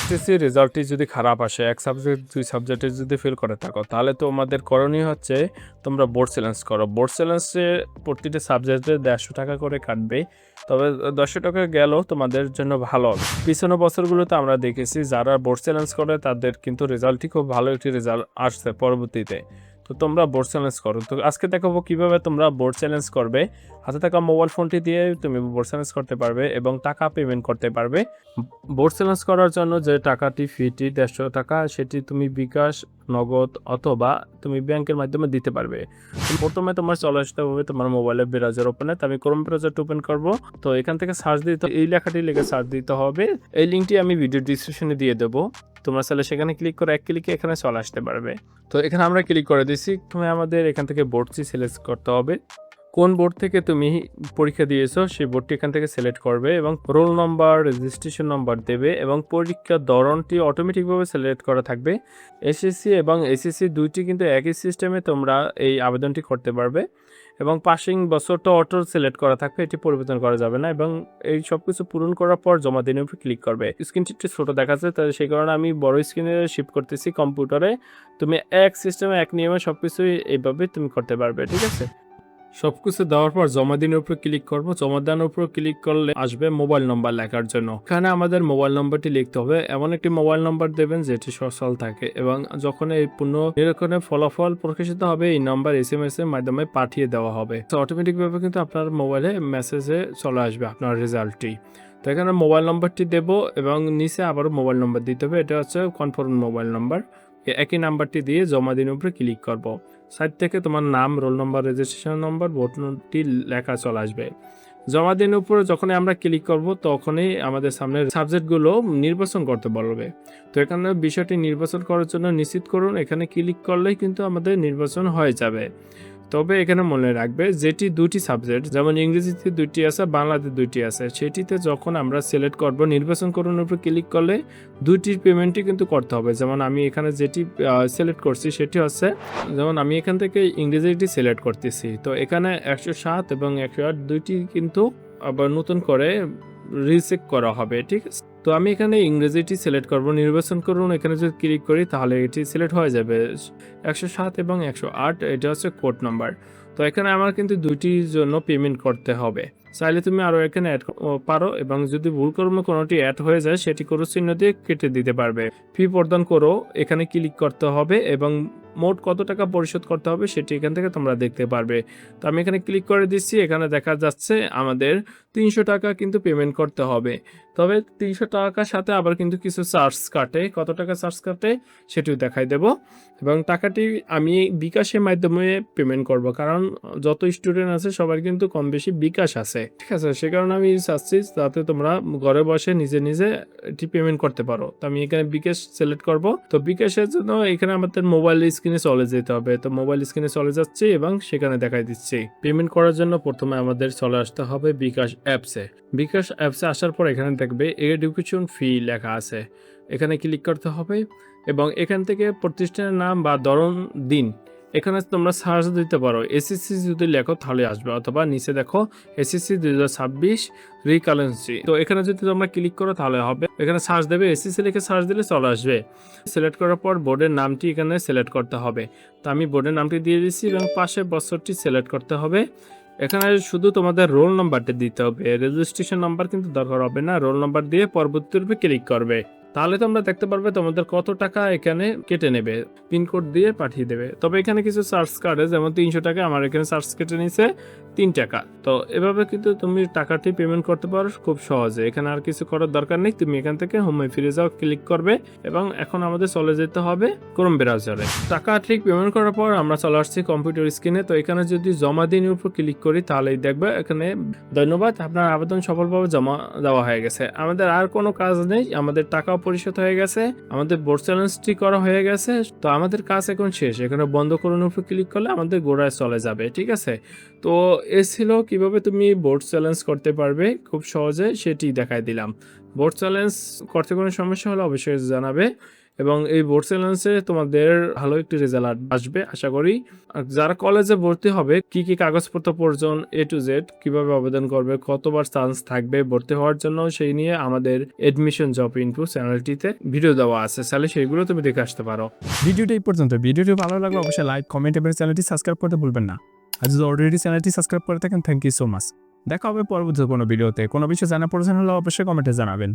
SSC রেজাল্টটি যদি খারাপ আসে, এক সাবজেক্ট ২ সাবজেক্টে যদি ফেল করে থাকো, তাহলে তোমাদের করণীয় হচ্ছে তোমরা বোর্ড চ্যালেঞ্জ করো। বোর্ড চ্যালেঞ্জে প্রতিটা সাবজেক্টে ১৫০ টাকা করে কাটবে। তবে ১০০ টাকা গেলেও তোমাদের জন্য ভালো হবে। পিছনের বছরগুলোতে আমরা দেখেছি যারা বোর্ড চ্যালেঞ্জ করে তাদের কিন্তু রেজাল্টই খুব ভালো একটি রেজাল্ট আসছে পরবর্তীতে। তো তোমরা বোর্ড চ্যালেঞ্জ করো। তো আজকে দেখাবো কিভাবে তোমরা বোর্ড চ্যালেঞ্জ করবে। হাতে থাকা মোবাইল ফোনটি দিয়ে তুমি বোর্ড চ্যালেঞ্জ করতে পারবে এবং টাকা পেমেন্ট করতে পারবে। বোর্ড চ্যালেঞ্জ করার জন্য যে টাকাটি ফিটি ১৫০ টাকা, সেটি তুমি বিকাশ, নগদ অথবা তুমি ব্যাংকের মাধ্যমে দিতে পারবে। প্রথমে তোমার চলে আসতে হবে তোমার মোবাইলের ব্রাউজার ওপেনে। তো আমি ক্রোম ব্রাউজারটা ওপেন করব। তো এখান থেকে সার্চ দিতে, এই লেখাটি লিখে সার্চ দিতে হবে। এই লিঙ্কটি আমি ভিডিও ডিসক্রিপশনে দিয়ে দেবো। তোমরা চাইলে সেখানে ক্লিক করে এক ক্লিকে এখানে চলে আসতে পারবে। তো এখানে আমরা ক্লিক করে দিচ্ছি। তুমি আমাদের এখান থেকে বোর্ডটি সিলেক্ট করতে হবে। কোন বোর্ড থেকে তুমি পরীক্ষা দিয়েছো সেই বোর্ডটি এখান থেকে সিলেক্ট করবে এবং রোল নম্বর, রেজিস্ট্রেশন নম্বর দেবে এবং পরীক্ষার ধরনটি অটোমেটিকভাবে সিলেক্ট করা থাকবে। এসএসসি এবং এসএসসি দুইটি কিন্তু একই সিস্টেমে তোমরা এই আবেদনটি করতে পারবে এবং পাসিং বছরটা অটো সিলেক্ট করা থাকবে, এটি পরিবর্তন করা যাবে না। এবং এই সব কিছু পূরণ করার পর জমা দিনের উপর ক্লিক করবে। স্ক্রিনটি একটু ছোটো দেখাচ্ছে, তাই সেই কারণে আমি বড় স্ক্রিনে শিফট করতেছি কম্পিউটারে। তুমি এক সিস্টেমে এক নিয়মে সব কিছুই এইভাবে তুমি করতে পারবে, ঠিক আছে। সব কিছু দেওয়ার পর জমা দিনের উপর ক্লিক করব। জমা দেওয়ার উপর ক্লিক করলে আসবে মোবাইল নম্বর লেখার জন্য। এখানে আমাদের মোবাইল নম্বরটি লিখতে হবে। এমন একটি মোবাইল নম্বর দেবেন যেটি সচল থাকে এবং যখন এই পূর্ণ নিরীক্ষণের ফলাফল প্রকাশিত হবে এই নাম্বার SMS এর মাধ্যমে পাঠিয়ে দেওয়া হবে। তো অটোমেটিকভাবে কিন্তু আপনার মোবাইলে মেসেজে চলে আসবে আপনার রেজাল্টটি। তো এখানে মোবাইল নম্বরটি দেব এবং নিচে আবারও মোবাইল নম্বর দিতে হবে। এটা হচ্ছে কনফার্ম মোবাইল নম্বর। একই নাম্বারটি দিয়ে জমা দিনের উপরে ক্লিক করব। সাইড থেকে তোমার নাম, রোল নম্বর, রেজিস্ট্রেশন নম্বর, ভোটটি লেখা চলে আসবে। জমা দিনের উপরে যখনই আমরা ক্লিক করব তখনই আমাদের সামনে সাবজেক্টগুলো নির্বাচন করতে বলবে। তো এখানে বিষয়টি নির্বাচন করার জন্য নিশ্চিত করুন, এখানে ক্লিক করলেই কিন্তু আমাদের নির্বাচন হয়ে যাবে। তবে এখানে মনে রাখবে যেটি দুটি সাবজেক্ট, যেমন ইংরেজিতে ২টি আছে, বাংলাতে ২টি আছে, সেটিতে যখন আমরা সিলেক্ট করব নির্বাচন করুন উপর ক্লিক করলে দুইটির পেমেন্টই কিন্তু করতে হবে। যেমন আমি এখানে যেটি সিলেক্ট করছি সেটি হচ্ছে, যেমন আমি এখান থেকে ইংরেজিটি সিলেক্ট করতেছি। তো এখানে ১০৭ এবং ১০৮ দুইটি কিন্তু আবার নতুন করে রিচেক করা হবে, ঠিক আছে। তো আমি এখানে ইংরেজিটি সিলেক্ট করব, নির্বাচন করুন। এখানে যদি ক্লিক করি তাহলে এটি সিলেক্ট হয়ে যাবে। ১০৭ এবং ১০৮ এটা হচ্ছে কোড নাম্বার। তো এখানে আমার কিন্তু দুইটির জন্য পেমেন্ট করতে হবে। চাইলে তুমি আরও এখানে অ্যাড পারো এবং যদি ভুলক্রমে কোনোটি অ্যাড হয়ে যায় সেটি ক্রস চিহ্ন দিয়ে কেটে দিতে পারবে। ফি প্রদান করো, এখানে ক্লিক করতে হবে এবং মোট কত টাকা পরিশোধ করতে হবে সেটি এখান থেকে তোমরা দেখতে পারবে। তো আমি এখানে ক্লিক করে দিচ্ছি। এখানে দেখা যাচ্ছে আমাদের ৩০০ টাকা কিন্তু পেমেন্ট করতে হবে। তবে ৩০০ টাকার সাথে আবার কিন্তু কিছু চার্জ কাটে। কত টাকা চার্জ কাটে সেটিও দেখাই দেব এবং টাকাটি আমি বিকাশের মাধ্যমে পেমেন্ট করব, কারণ যত স্টুডেন্ট আছে সবার কিন্তু কম বেশি বিকাশ আছে, ঠিক আছে। সে কারণে আমি চাচ্ছি যাতে তোমরা ঘরে বসে নিজে নিজে এটি পেমেন্ট করতে পারো। তো আমি এখানে বিকাশ সিলেক্ট করব। তো বিকাশের জন্য এখানে আমাদের মোবাইল স্ক্রিনে চলে যেতে হবে। তো মোবাইল স্ক্রিনে চলে যাচ্ছি এবং সেখানে দেখাই দিচ্ছি। পেমেন্ট করার জন্য প্রথমে আমাদের চলে আসতে হবে বিকাশ অ্যাপসে। বিকাশ অ্যাপসে আসার পর এখানে দেখবে এডুকেশন ফি লেখা আছে, এখানে ক্লিক করতে হবে এবং এখান থেকে প্রতিষ্ঠানের নাম বা ধরন দিন এখানে তোমরা সার্চ দিতে পারো। এসএসসি যদি লেখো তাহলে আসবে, অথবা নিচে দেখো এসএসসি ২০২৬ রিকারেন্সি। তো এখানে যদি তোমরা ক্লিক করো তাহলে হবে, এখানে সার্চ দেবে, এসএসসি লিখে সার্চ দিলে চলে আসবে। সিলেক্ট করার পর বোর্ডের নামটি এখানে সিলেক্ট করতে হবে। তো আমি বোর্ডের নামটি দিয়ে দিচ্ছি এবং পাশে বছরটি সিলেক্ট করতে হবে। এখানে শুধু তোমাদের রোল নাম্বারটা দিতে হবে, রেজিস্ট্রেশন নাম্বার কিন্তু দরকার হবে না। রোল নাম্বার দিয়ে পরবর্তী রূপে ক্লিক করবে, তাহলে তোমরা দেখতে পারবে তোমাদের কত টাকা এখানে কেটে নেবে, পিনকোড দিয়ে পাঠিয়ে দেবে। তবে এখানে কিছু চার্জ কাটে, যেমন ৩০০ টাকা আমার এখানে চার্জ কেটে নিছে ৩ টাকা। তো এভাবে কিন্তু তুমি টাকাটি পেমেন্ট করতে পারো খুব সহজে। এখানে আর কিছু করার দরকার নেই, তুমি এখান থেকে হোমে ফিরে যাও, ক্লিক করবে এবং এখন আমাদের চলে যেতে হবে ক্রোম ব্রাউজারে। টাকা ঠিক পেমেন্ট করার পর আমরা চলে আসছি কম্পিউটার স্ক্রিনে। তো এখানে যদি জমা দিনের উপর ক্লিক করি তাহলেই দেখবে এখানে ধন্যবাদ, আপনার আবেদন সফলভাবে জমা দেওয়া হয়ে গেছে। আমাদের আর কোনো কাজ নেই, আমাদের টাকাও পরিশোধ হয়ে গেছে, আমাদের বোর্ড চ্যালেঞ্জটি করা হয়ে গেছে। তো আমাদের কাজ এখন শেষ। এখানে বন্ধ করুন উপর ক্লিক করলে আমাদের গোড়ায় চলে যাবে, ঠিক আছে। তো এ ছিল কিভাবে তুমি বোর্ড চ্যালেঞ্জ করতে পারবে খুব সহজে, সেটি দেখাই দিলাম। বোর্ড চ্যালেঞ্জ করতে কোনো সমস্যা হলে অবশ্যই জানাবে এবং এই বোর্ড চ্যালেঞ্জে তোমাদের ভালো একটি রেজাল্ট আসবে আশা করি। আর যারা কলেজে ভর্তি হবে কি কি কাগজপত্র প্রয়োজন A to Z, কিভাবে আবেদন করবে, কতবার চান্স থাকবে ভর্তি হওয়ার জন্য, সেই নিয়ে আমাদের এডমিশন জব ইনফো চ্যানেলটিতে ভিডিও দেওয়া আছে, তাহলে সেইগুলো তুমি দেখে আসতে পারো। ভিডিওটা এই পর্যন্ত। ভিডিওটি ভালো লাগলে অবশ্যই লাইক, কমেন্ট এবং চ্যানেলটি সাবস্ক্রাইব করতে ভুলবেন না। আর যদি অলরেডি চ্যানেলটি সাবস্ক্রাইব করে থাকেন, থ্যাংক ইউ সো মাচ। দেখা হবে পরবর্তী কোনো ভিডিওতে। কোনো বিষয় জানার প্রয়োজন হলে অবশ্যই কমেন্টে জানাবেন।